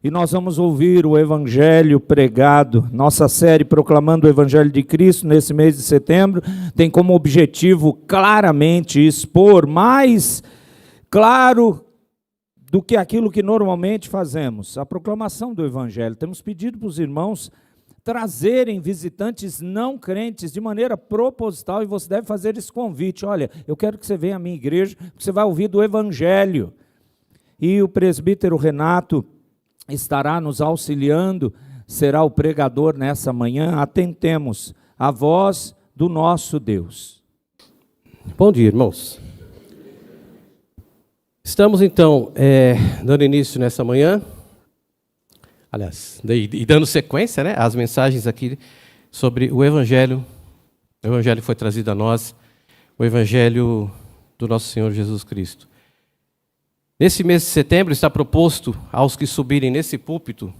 E nós vamos ouvir o Evangelho pregado. Nossa série Proclamando o Evangelho de Cristo, nesse mês de setembro, tem como objetivo claramente expor mais claro do que aquilo que normalmente fazemos, a proclamação do Evangelho. Temos pedido para os irmãos trazerem visitantes não crentes de maneira proposital, e você deve fazer esse convite. Olha, eu quero que você venha à minha igreja, porque você vai ouvir do Evangelho. E o presbítero Renato estará nos auxiliando, será o pregador nessa manhã. Atentemos à voz do nosso Deus. Bom dia, irmãos. Estamos então dando início nessa manhã, aliás, e dando sequência, né, às mensagens aqui sobre o Evangelho. O Evangelho foi trazido a nós, o Evangelho do nosso Senhor Jesus Cristo. Nesse mês de setembro está proposto aos que subirem nesse púlpito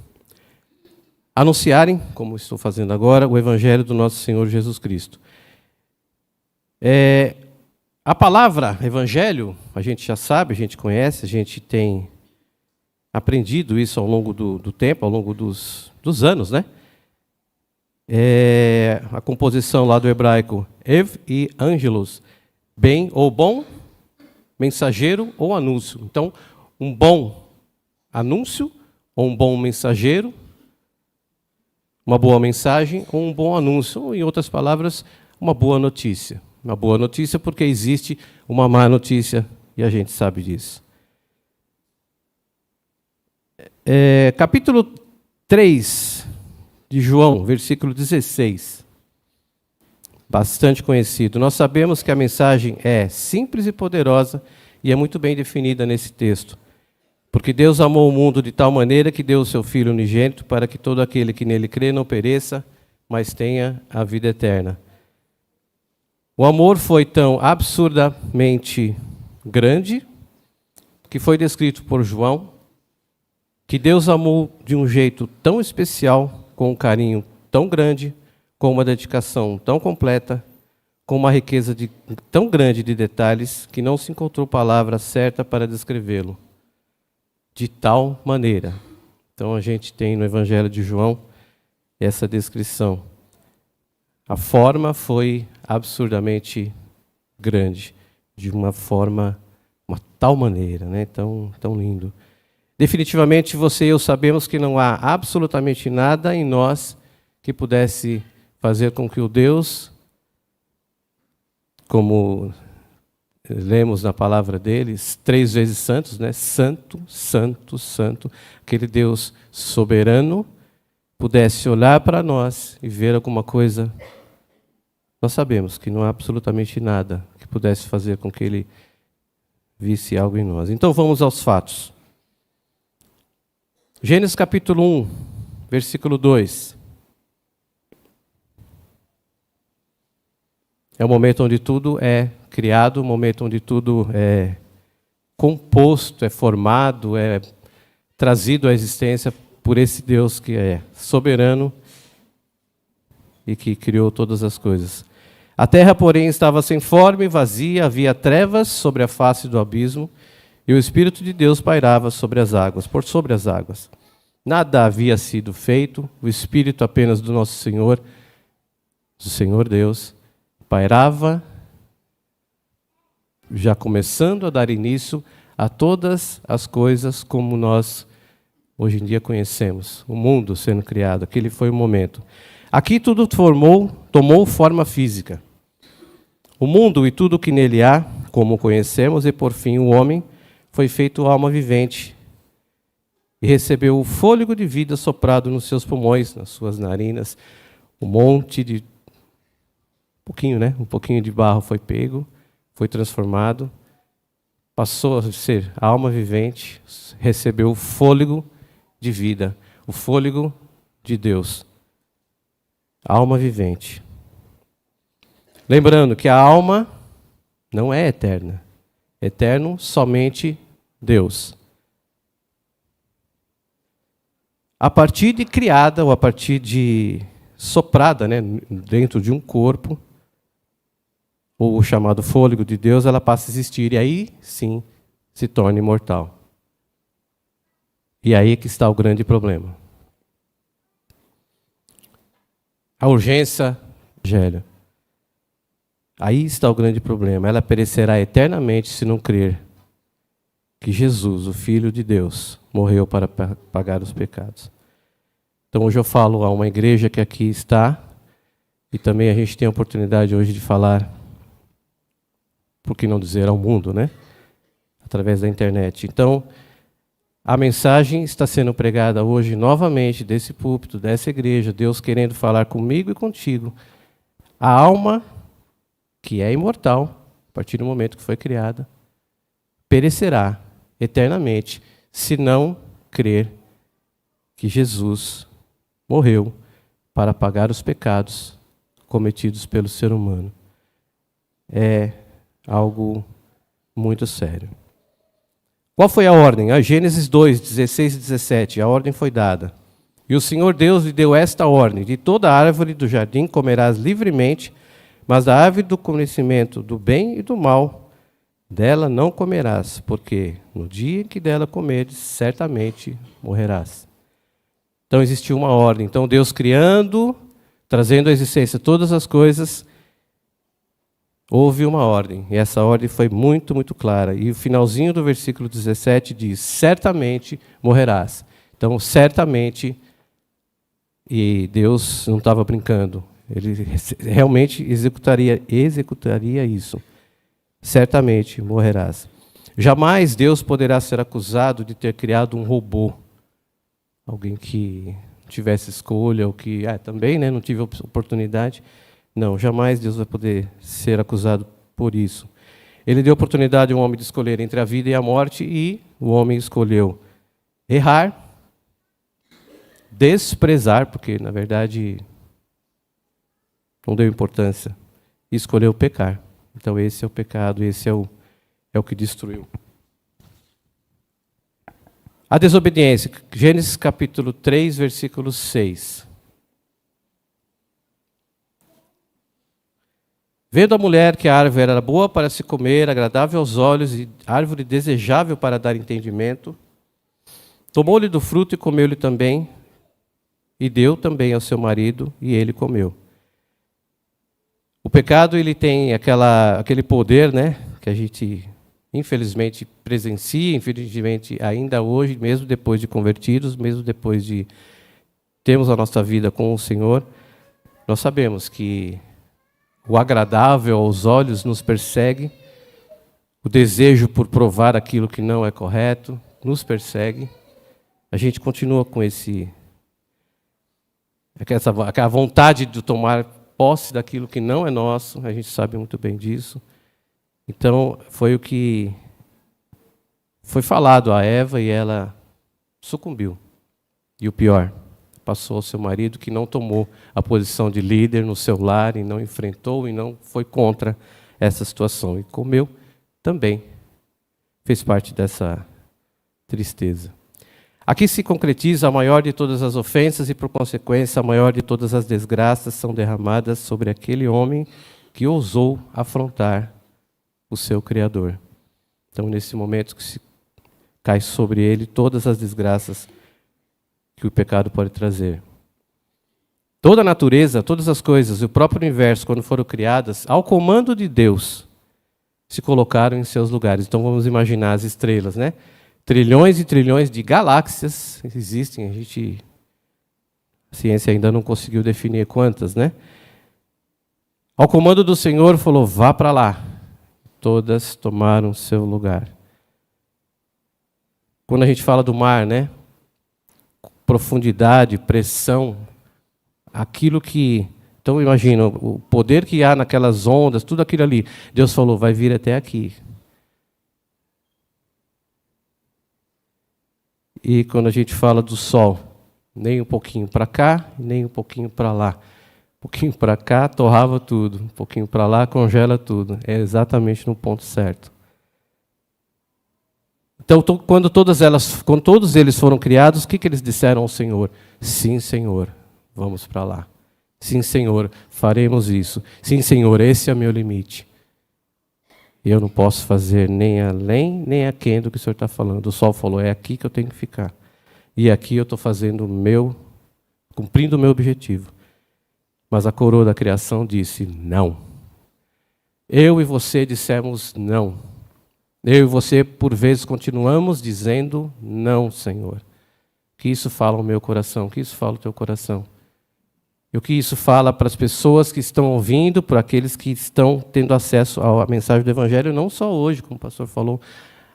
anunciarem, como estou fazendo agora, o Evangelho do nosso Senhor Jesus Cristo. A palavra Evangelho, a gente já sabe, a gente conhece, a gente tem aprendido isso ao longo do tempo, ao longo dos anos, né? A composição lá do hebraico, Ev e Angelos, bem ou bom, mensageiro ou anúncio. Então, um bom anúncio ou um bom mensageiro, uma boa mensagem ou um bom anúncio, ou, em outras palavras, uma boa notícia. Uma boa notícia porque existe uma má notícia e a gente sabe disso. Capítulo 3 de João, versículo 16. Bastante conhecido. Nós sabemos que a mensagem é simples e poderosa e é muito bem definida nesse texto. Porque Deus amou o mundo de tal maneira que deu o seu Filho unigênito para que todo aquele que nele crê não pereça, mas tenha a vida eterna. O amor foi tão absurdamente grande, que foi descrito por João, que Deus amou de um jeito tão especial, com um carinho tão grande, com uma dedicação tão completa, com uma riqueza tão grande de detalhes, que não se encontrou palavra certa para descrevê-lo. De tal maneira. Então a gente tem no Evangelho de João essa descrição. A forma foi absurdamente grande, de uma forma, uma tal maneira, né? Tão lindo. Definitivamente você e eu sabemos que não há absolutamente nada em nós que pudesse fazer com que o Deus, como lemos na palavra deles, 3 vezes santos, né? Santo, santo, santo, aquele Deus soberano, pudesse olhar para nós e ver alguma coisa. Nós sabemos que não há absolutamente nada que pudesse fazer com que ele visse algo em nós. Então vamos aos fatos. Gênesis capítulo 1, versículo 2. É o momento onde tudo é criado, o momento onde tudo é composto, é formado, é trazido à existência por esse Deus que é soberano e que criou todas as coisas. A terra, porém, estava sem forma e vazia, havia trevas sobre a face do abismo, e o Espírito de Deus pairava sobre as águas, por sobre as águas. Nada havia sido feito, o Espírito apenas do nosso Senhor, do Senhor Deus, pairava, já começando a dar início a todas as coisas como nós hoje em dia conhecemos, o mundo sendo criado. Aquele foi o momento. Aqui tudo tomou forma física. O mundo e tudo que nele há, como conhecemos, e por fim o homem, foi feito alma vivente e recebeu o fôlego de vida soprado nos seus pulmões, nas suas narinas. Um pouquinho de barro foi pego, foi transformado, passou a ser alma vivente, recebeu o fôlego de vida, o fôlego de Deus. Alma vivente. Lembrando que a alma não é eterna. Eterno somente Deus. A partir de criada, ou a partir de soprada, né, dentro de um corpo, ou o chamado fôlego de Deus, ela passa a existir, e aí sim se torna imortal. E aí que está o grande problema. A urgência, Evangelho. Aí está o grande problema. Ela perecerá eternamente se não crer que Jesus, o Filho de Deus, morreu para pagar os pecados. Então hoje eu falo a uma igreja que aqui está, e também a gente tem a oportunidade hoje de falar, por que não dizer ao mundo, né? Através da internet. Então, a mensagem está sendo pregada hoje novamente desse púlpito, dessa igreja, Deus querendo falar comigo e contigo. A alma, que é imortal, a partir do momento que foi criada, perecerá eternamente, se não crer que Jesus morreu para pagar os pecados cometidos pelo ser humano. É algo muito sério. Qual foi a ordem? A Gênesis 2, 16 e 17, a ordem foi dada. E o Senhor Deus lhe deu esta ordem: de toda árvore do jardim comerás livremente, mas da árvore do conhecimento do bem e do mal, dela não comerás, porque no dia em que dela comeres, certamente morrerás. Então existiu uma ordem. Então Deus criando, trazendo à existência todas as coisas, houve uma ordem. E essa ordem foi muito, muito clara. E o finalzinho do versículo 17 diz: certamente morrerás. Então, certamente, e Deus não estava brincando. Ele realmente executaria isso. Certamente morrerás. Jamais Deus poderá ser acusado de ter criado um robô. Alguém que tivesse escolha, ou que também não tive oportunidade. Não, jamais Deus vai poder ser acusado por isso. Ele deu oportunidade ao homem de escolher entre a vida e a morte, e o homem escolheu errar, desprezar, porque na verdade não deu importância, e escolheu pecar. Então esse é o pecado, esse é o que destruiu. A desobediência, Gênesis capítulo 3, versículo 6. Vendo a mulher que a árvore era boa para se comer, agradável aos olhos e árvore desejável para dar entendimento, tomou-lhe do fruto e comeu-lhe também, e deu também ao seu marido, e ele comeu. O pecado, ele tem aquele poder, que a gente infelizmente presencia, infelizmente ainda hoje, mesmo depois de convertidos, mesmo depois de termos a nossa vida com o Senhor, nós sabemos que o agradável aos olhos nos persegue, o desejo por provar aquilo que não é correto nos persegue. A gente continua com aquela vontade de tomar posse daquilo que não é nosso, a gente sabe muito bem disso. Então, foi o que foi falado a Eva e ela sucumbiu. E o pior, passou ao seu marido, que não tomou a posição de líder no seu lar e não enfrentou e não foi contra essa situação. E comeu também. Fez parte dessa tristeza. Aqui se concretiza a maior de todas as ofensas e, por consequência, a maior de todas as desgraças são derramadas sobre aquele homem que ousou afrontar o seu Criador. Então, nesse momento que se cai sobre ele todas as desgraças que o pecado pode trazer. Toda a natureza, todas as coisas, o próprio universo, quando foram criadas, ao comando de Deus, se colocaram em seus lugares. Então, vamos imaginar as estrelas, Trilhões e trilhões de galáxias existem, a ciência ainda não conseguiu definir quantas, Ao comando do Senhor, falou: vá para lá. Todas tomaram seu lugar. Quando a gente fala do mar, profundidade, pressão, aquilo que... Então, imagina, o poder que há naquelas ondas, tudo aquilo ali. Deus falou: vai vir até aqui. E quando a gente fala do sol, nem um pouquinho para cá, nem um pouquinho para lá. Um pouquinho para cá, torrava tudo. Um pouquinho para lá, congela tudo. É exatamente no ponto certo. Então, quando todos eles foram criados, o que eles disseram ao Senhor? Sim, Senhor, vamos para lá. Sim, Senhor, faremos isso. Sim, Senhor, esse é o meu limite. Eu não posso fazer nem além, nem aquém do que o Senhor está falando. O sol falou: é aqui que eu tenho que ficar. E aqui eu estou fazendo cumprindo o meu objetivo. Mas a coroa da criação disse não. Eu e você dissemos não. Eu e você, por vezes, continuamos dizendo não, Senhor. O que isso fala ao meu coração? O que isso fala ao teu coração? E o que isso fala para as pessoas que estão ouvindo, para aqueles que estão tendo acesso à mensagem do Evangelho, não só hoje, como o pastor falou,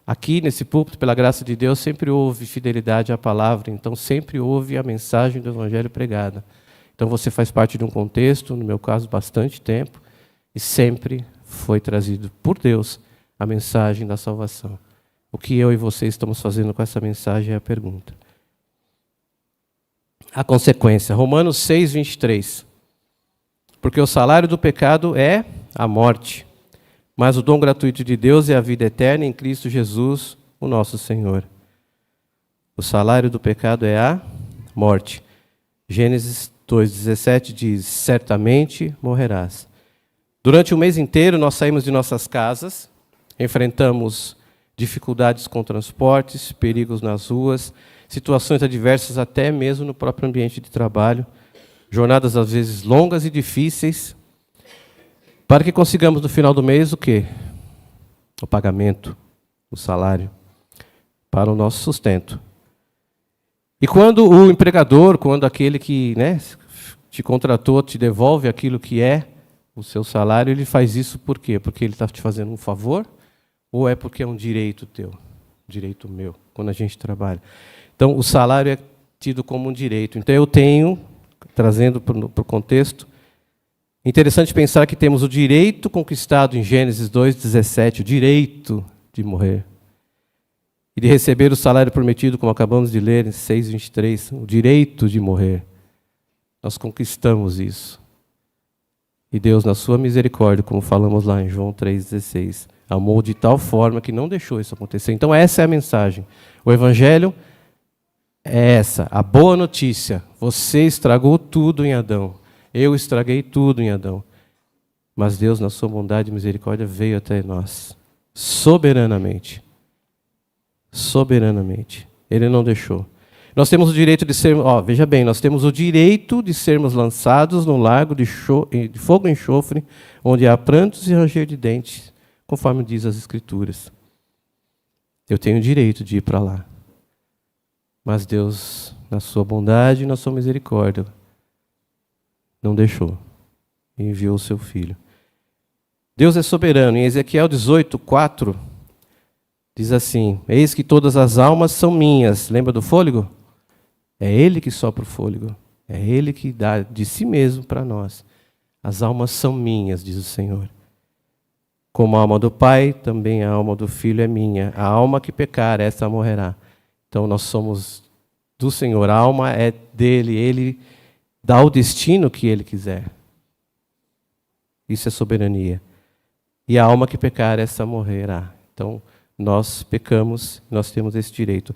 aqui nesse púlpito, pela graça de Deus, sempre houve fidelidade à palavra, então sempre houve a mensagem do Evangelho pregada. Então você faz parte de um contexto, no meu caso, bastante tempo, e sempre foi trazido por Deus a mensagem da salvação. O que eu e você estamos fazendo com essa mensagem é a pergunta. A consequência, Romanos 6, 23. Porque o salário do pecado é a morte, mas o dom gratuito de Deus é a vida eterna em Cristo Jesus, o nosso Senhor. O salário do pecado é a morte. Gênesis 2,17 diz, certamente morrerás. Durante o mês inteiro nós saímos de nossas casas, enfrentamos dificuldades com transportes, perigos nas ruas, situações adversas até mesmo no próprio ambiente de trabalho, jornadas às vezes longas e difíceis, para que consigamos no final do mês o quê? O pagamento, o salário, para o nosso sustento. E quando o empregador, quando aquele que te contratou, te devolve aquilo que é o seu salário, ele faz isso por quê? Porque ele está te fazendo um favor? Ou é porque é um direito teu, direito meu, quando a gente trabalha? Então, o salário é tido como um direito. Então, eu tenho, trazendo para o contexto, interessante pensar que temos o direito conquistado em Gênesis 2,17, o direito de morrer. E de receber o salário prometido, como acabamos de ler em 6,23, o direito de morrer. Nós conquistamos isso. E Deus, na sua misericórdia, como falamos lá em João 3,16, amou de tal forma que não deixou isso acontecer. Então essa é a mensagem. O Evangelho é essa, a boa notícia. Você estragou tudo em Adão. Eu estraguei tudo em Adão. Mas Deus, na sua bondade e misericórdia, veio até nós. Soberanamente. Soberanamente. Ele não deixou. Nós temos o direito de sermos, veja bem, nós temos o direito de sermos lançados no lago de fogo e enxofre, onde há prantos e ranger de dentes, conforme diz as Escrituras. Eu tenho o direito de ir para lá. Mas Deus, na sua bondade e na sua misericórdia, não deixou. E enviou o seu Filho. Deus é soberano. Em Ezequiel 18:4, diz assim, eis que todas as almas são minhas. Lembra do fôlego? É Ele que sopra o fôlego. É Ele que dá de si mesmo para nós. As almas são minhas, diz o Senhor. Como a alma do Pai, também a alma do Filho é minha. A alma que pecar, essa morrerá. Então nós somos do Senhor. A alma é dele. Ele dá o destino que Ele quiser. Isso é soberania. E a alma que pecar, essa morrerá. Então nós pecamos, nós temos esse direito.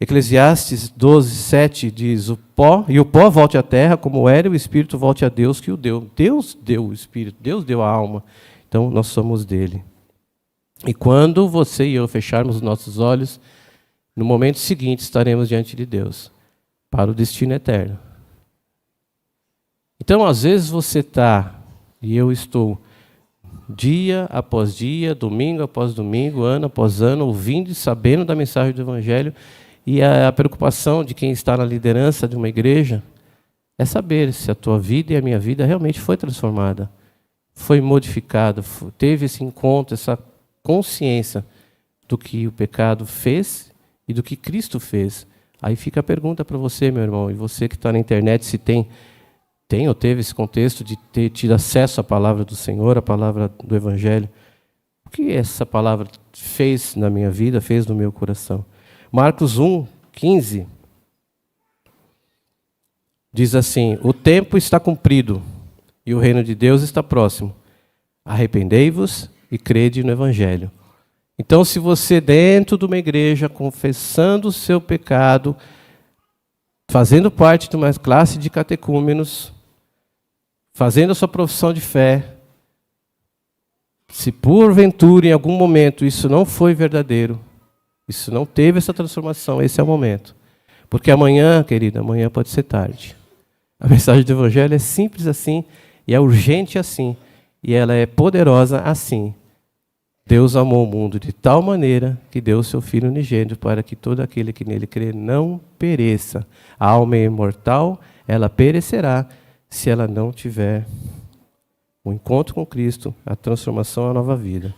Eclesiastes 12:7 diz, o pó volte à terra como era, e o espírito volte a Deus que o deu. Deus deu o espírito, Deus deu a alma. Então nós somos dele. E quando você e eu fecharmos os nossos olhos, no momento seguinte estaremos diante de Deus, para o destino eterno. Então às vezes você está, e eu estou, dia após dia, domingo após domingo, ano após ano, ouvindo e sabendo da mensagem do Evangelho, e a preocupação de quem está na liderança de uma igreja é saber se a tua vida e a minha vida realmente foi transformada, foi modificada, teve esse encontro, essa consciência do que o pecado fez e do que Cristo fez. Aí fica a pergunta para você, meu irmão, e você que está na internet, se tem ou teve esse contexto de ter tido acesso à palavra do Senhor, à palavra do Evangelho. O que essa palavra fez na minha vida, fez no meu coração? Marcos 1:15 diz assim, o tempo está cumprido e o reino de Deus está próximo. Arrependei-vos e crede no Evangelho. Então, se você dentro de uma igreja, confessando o seu pecado, fazendo parte de uma classe de catecúmenos, fazendo a sua profissão de fé, se porventura em algum momento isso não foi verdadeiro, isso não teve essa transformação, esse é o momento. Porque amanhã, querida, amanhã pode ser tarde. A mensagem do Evangelho é simples assim, e é urgente assim, e ela é poderosa assim. Deus amou o mundo de tal maneira que deu o seu Filho unigênito para que todo aquele que nele crê não pereça. A alma é imortal, ela perecerá se ela não tiver o encontro com Cristo, a transformação, a nova vida.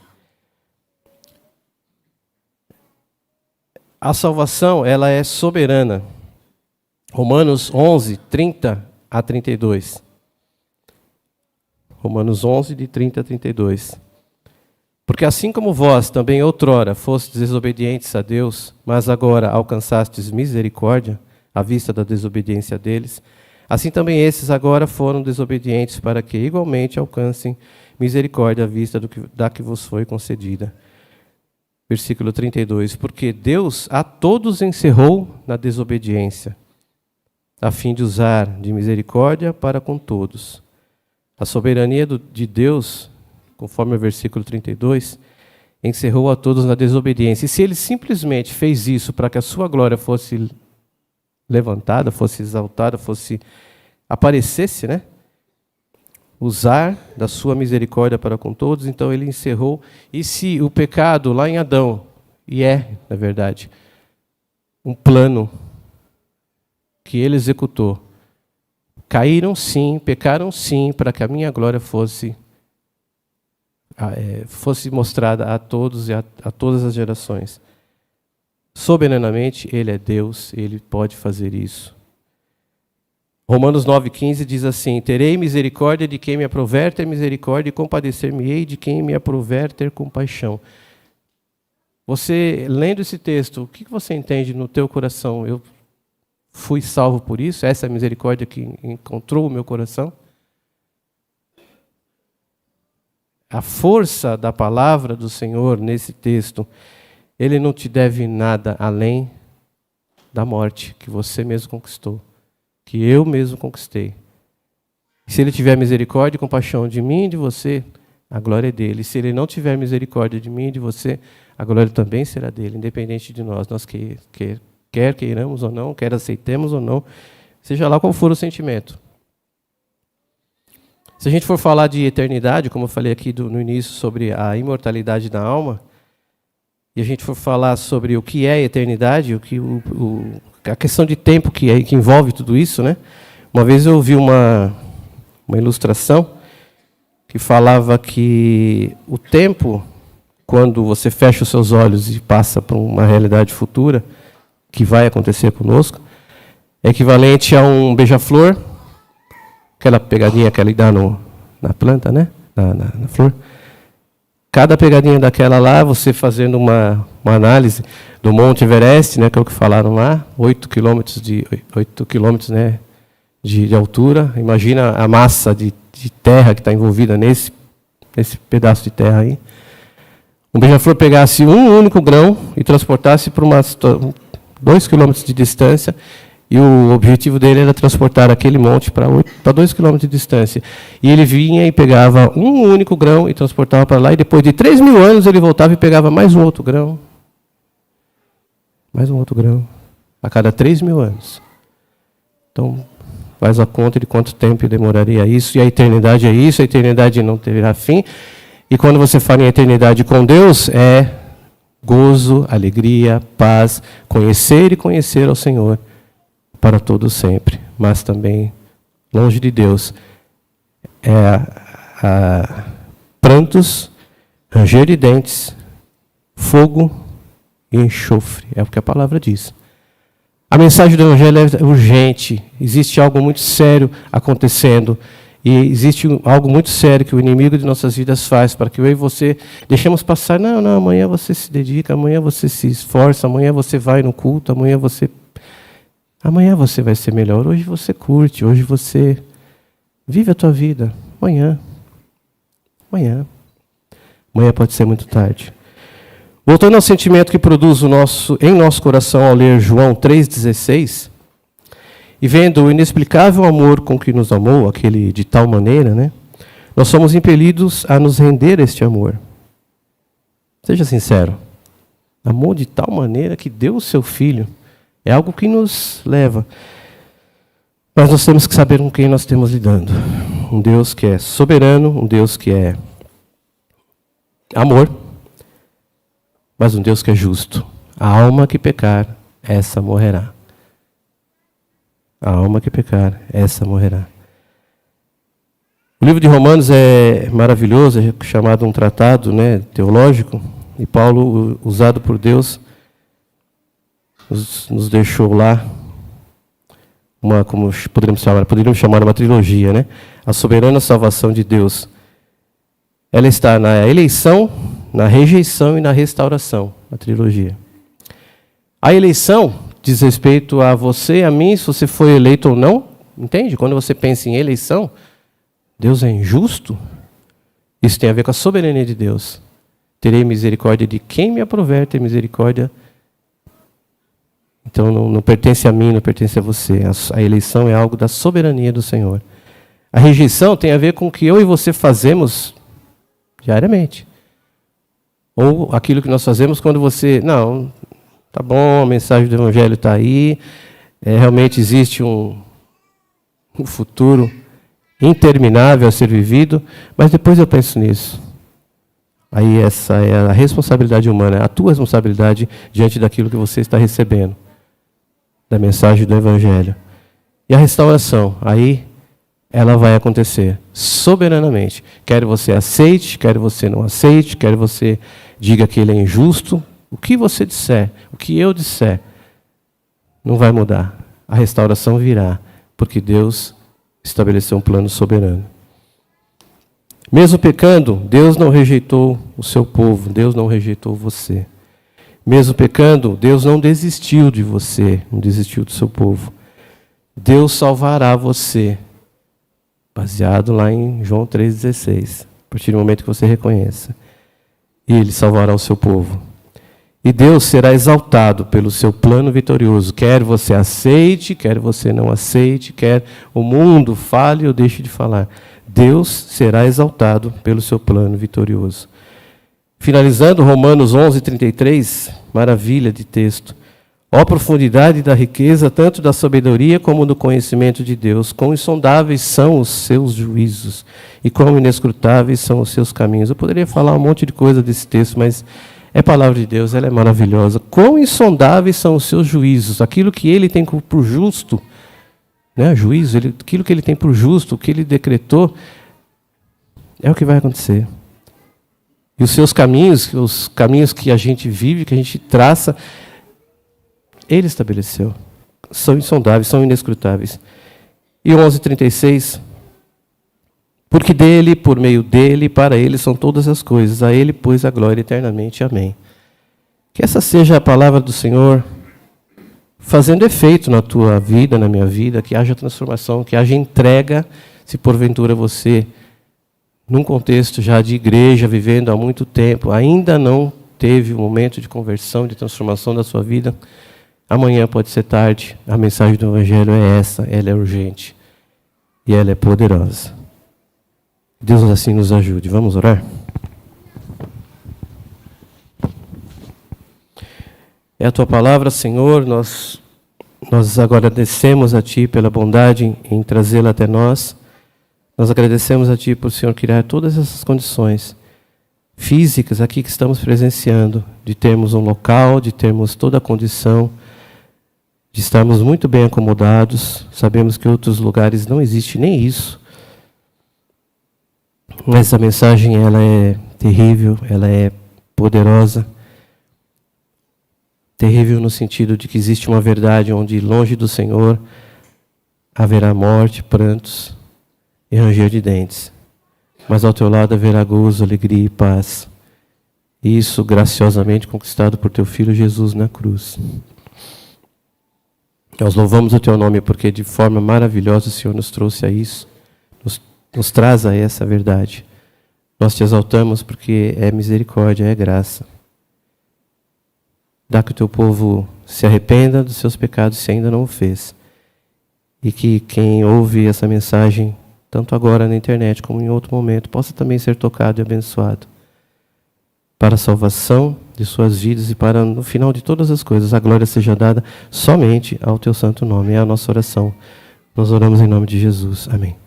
A salvação, ela é soberana. Romanos 11, 30 a 32. Romanos 11, de 30 a 32. Porque assim como vós também outrora fostes desobedientes a Deus, mas agora alcançastes misericórdia à vista da desobediência deles, assim também esses agora foram desobedientes para que igualmente alcancem misericórdia à vista da que vos foi concedida. Versículo 32. Porque Deus a todos encerrou na desobediência, a fim de usar de misericórdia para com todos. A soberania de Deus, conforme o versículo 32, encerrou a todos na desobediência. E se ele simplesmente fez isso para que a sua glória fosse levantada, fosse exaltada, aparecesse, né? Usar da sua misericórdia para com todos, então ele encerrou. E se o pecado lá em Adão, e na verdade, um plano que ele executou, caíram sim, pecaram sim, para que a minha glória fosse mostrada a todos e a todas as gerações. Soberanamente, ele é Deus, ele pode fazer isso. Romanos 9,15 diz assim: terei misericórdia de quem me aprover ter misericórdia e compadecer-me-ei de quem me aprover ter compaixão. Você, lendo esse texto, o que você entende no teu coração? Eu fui salvo por isso? Essa é a misericórdia que encontrou o meu coração? A força da palavra do Senhor nesse texto, ele não te deve nada além da morte que você mesmo conquistou, que eu mesmo conquistei. Se ele tiver misericórdia e compaixão de mim e de você, a glória é dele. Se ele não tiver misericórdia de mim e de você, a glória também será dele, independente de nós. Nós quer queiramos ou não, quer aceitemos ou não, seja lá qual for o sentimento. Se a gente for falar de eternidade, como eu falei aqui no início sobre a imortalidade da alma, e a gente for falar sobre o que é eternidade, a questão de tempo que envolve tudo isso, né? Uma vez eu ouvi uma ilustração que falava que o tempo, quando você fecha os seus olhos e passa para uma realidade futura, que vai acontecer conosco, é equivalente a um beija-flor, aquela pegadinha que ele dá na planta, né? Na flor. Cada pegadinha daquela lá, você fazendo uma análise do Monte Everest, né, que é o que falaram lá, 8 quilômetros, né, de altura. Imagina a massa de terra que está envolvida nesse pedaço de terra aí. Um beija-flor pegasse um único grão e transportasse para 2 quilômetros de distância, e o objetivo dele era transportar aquele monte para 2 quilômetros de distância. E ele vinha e pegava um único grão e transportava para lá, e depois de 3.000 anos ele voltava e pegava mais um outro grão. Mais um outro grão. A cada 3.000 anos. Então, faz a conta de quanto tempo demoraria isso, e a eternidade é isso, a eternidade não terá fim. E quando você fala em eternidade com Deus, é gozo, alegria, paz, conhecer ao Senhor para todo sempre, mas também longe de Deus prantos, ranger de dentes, fogo e enxofre, é o que a palavra diz. A mensagem do Evangelho é urgente, existe algo muito sério acontecendo, e existe algo muito sério que o inimigo de nossas vidas faz para que eu e você deixemos passar. Não, amanhã você se dedica, amanhã você se esforça, amanhã você vai no culto, amanhã você vai ser melhor. Hoje você curte, hoje você vive a tua vida. Amanhã pode ser muito tarde. Voltando ao sentimento que produz em nosso coração ao ler João 3,16, e vendo o inexplicável amor com que nos amou, aquele de tal maneira, né, nós somos impelidos a nos render a este amor. Seja sincero. Amou de tal maneira que deu o seu filho. É algo que nos leva. Mas nós temos que saber com quem nós estamos lidando. Um Deus que é soberano, um Deus que é amor, mas um Deus que é justo. A alma que pecar, essa morrerá. A alma que pecar, essa morrerá. O livro de Romanos é maravilhoso, é chamado um tratado, né, teológico, e Paulo, usado por Deus, nos deixou lá como poderíamos chamar uma trilogia, né? A soberana salvação de Deus. Ela está na eleição, na rejeição e na restauração, a trilogia. A eleição diz respeito a você, a mim, se você foi eleito ou não, entende? Quando você pensa em eleição, Deus é injusto? Isso tem a ver com a soberania de Deus. Terei misericórdia de quem me aprover ter misericórdia. Então não pertence a mim, não pertence a você. A eleição é algo da soberania do Senhor. A rejeição tem a ver com o que eu e você fazemos diariamente. Ou aquilo que nós fazemos quando você... Não, tá bom, a mensagem do Evangelho está aí. Realmente existe um futuro interminável a ser vivido, mas depois eu penso nisso. Aí essa é a responsabilidade humana, a tua responsabilidade diante daquilo que você está recebendo, da mensagem do Evangelho. E a restauração, aí ela vai acontecer soberanamente. Quer você aceite, quer você não aceite, quer você diga que ele é injusto, o que você disser, o que eu disser, não vai mudar. A restauração virá, porque Deus estabeleceu um plano soberano. Mesmo pecando, Deus não rejeitou o seu povo, Deus não rejeitou você. Mesmo pecando, Deus não desistiu de você, não desistiu do seu povo. Deus salvará você, baseado lá em João 3,16, a partir do momento que você reconheça. E Ele salvará o seu povo. E Deus será exaltado pelo seu plano vitorioso, quer você aceite, quer você não aceite, quer o mundo fale ou deixe de falar. Deus será exaltado pelo seu plano vitorioso. Finalizando, Romanos 11:33, maravilha de texto. Ó profundidade da riqueza, tanto da sabedoria como do conhecimento de Deus. Quão insondáveis são os seus juízos e quão inescrutáveis são os seus caminhos. Eu poderia falar um monte de coisa desse texto, mas é palavra de Deus, ela é maravilhosa. Quão insondáveis são os seus juízos, aquilo que ele tem por justo, né, juízo, aquilo que ele tem por justo, o que ele decretou, é o que vai acontecer. E os seus caminhos, os caminhos que a gente vive, que a gente traça, ele estabeleceu. São insondáveis, são inescrutáveis. E 11:36, porque dele, por meio dele, para ele são todas as coisas. A ele, pois, a glória eternamente. Amém. Que essa seja a palavra do Senhor, fazendo efeito na tua vida, na minha vida, que haja transformação, que haja entrega, se porventura você, num contexto já de igreja, vivendo há muito tempo, ainda não teve um momento de conversão, de transformação da sua vida, amanhã pode ser tarde. A mensagem do Evangelho é essa, ela é urgente e ela é poderosa. Deus assim nos ajude. Vamos orar? É a Tua palavra, Senhor, nós agradecemos a Ti pela bondade em trazê-la até nós. Nós agradecemos a Ti por, Senhor, criar todas essas condições físicas aqui que estamos presenciando, de termos um local, de termos toda a condição, de estarmos muito bem acomodados. Sabemos que em outros lugares não existe nem isso. Mas a mensagem, ela é terrível, ela é poderosa. Terrível no sentido de que existe uma verdade onde, longe do Senhor, haverá morte, prantos e ranger de dentes. Mas ao teu lado haverá gozo, alegria e paz. E isso graciosamente conquistado por teu Filho Jesus na cruz. Nós louvamos o teu nome porque de forma maravilhosa o Senhor nos trouxe a isso, nos traz a essa verdade. Nós te exaltamos porque é misericórdia, é graça. Dá que o teu povo se arrependa dos seus pecados se ainda não o fez. E que quem ouve essa mensagem, tanto agora na internet como em outro momento, possa também ser tocado e abençoado para a salvação de suas vidas e para, no final de todas as coisas, a glória seja dada somente ao teu santo nome. É a nossa oração. Nós oramos em nome de Jesus. Amém.